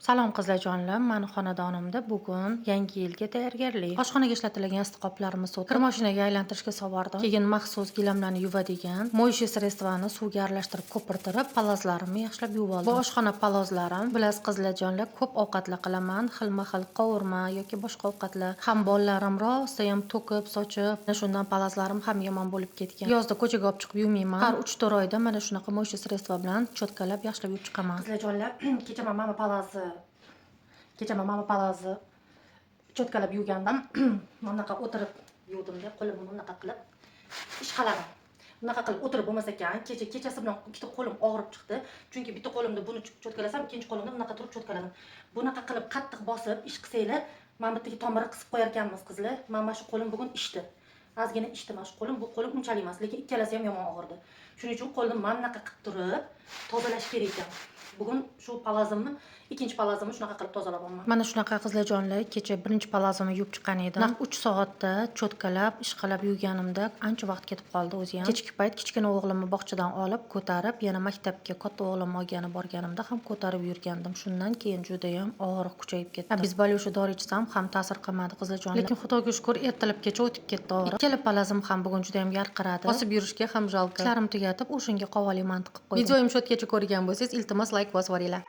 Salom qizlarjonlar, mani xonadonimda bugun yangi yilga tayyorgarlik. Oshxonaga ishlatilgan istiqoblarimiz o'tib, kir mashinaga aylantirishga sovardim. Keyin maxsus gilamlarni yuvadigan mo'yshe sredствоni suvga aralashtirib ko'pirtirib, palazlarimni yaxshilab yuvib oldim. Bu oshxona palazlarim, bilasiz qizlarjonlar, ko'p ovqatlar qilaman, xilma-xil qovurma yoki boshqa ovqatlar. Ham bolalarim rosa ham to'kib, sochib, shundan palazlarim ham yomon bo'lib ketgan. Yozda ko'chaga olib chiqib yuvmayman. Har 3-4 oyda mana shunaqa mo'yshe sredство bilan cho'tkalab yaxshilab yuvib chiqaman. Qizlarjonlar, kecha mama palazi cho'tkalab yuvgandim. Mana bunaqa o'tirib yuvdimda, qo'limni bunaqa qilib ish qilaman. Bunaqa qilib o'tirib bo'lmas ekan. Kechasi bilan ikkita qo'lim og'rib chiqdi. Chunki bitta qo'limda buni cho'tkalasam, ikkinchi qo'limda bunaqa turib cho'tkaladim. Bunaqa qilib qattiq bosib ish qilsanglar, mana bittaga tomiri qisib qo'yar ekanmiz qizlar. Mana shu qo'lim bugun ishdi. Ozgina ishdi mana shu qo'lim, bu qo'lim unchalik emas, lekin ikkalasi ham yomon og'irdi. Shuning uchun qo'limni mana bunaqa qilib turib tozalash kerak ekan. Bugun shu palazimni, ikkinchi palazimni shunaqa qilib tozalab olaman. Mana shunaqa qizlarjonlar, kecha birinchi palazimni yuvib chiqqan edim. 3 soatda cho'tkalab, ishqalab yuvganimda ancha vaqt ketib qoldi o'zi ham. Kechki payt kichkina o'g'limni bog'chadan olib, ko'tarib, yana maktabga katta o'g'limni olgani borganimda ham ko'tarib yurgandim. Shundan keyin juda ham og'riq kuchayib ketdi. Obezboливающий dori ichsam ham ta'sir qilmadi qizlarjonlar. Lekin Xudoga shukr, ertalabgacha o'tib ketdi og'riq. Ikkala palazim ham bugun juda ham yarqiradi. Bosib yurishga ham jalq. Ishlarimni tugatib, o'shanga qovali mantiq qilib qo'ydim. Videoyim shu yergacha ko'rgan bo'lsangiz, iltimos like bosib yuboringlar.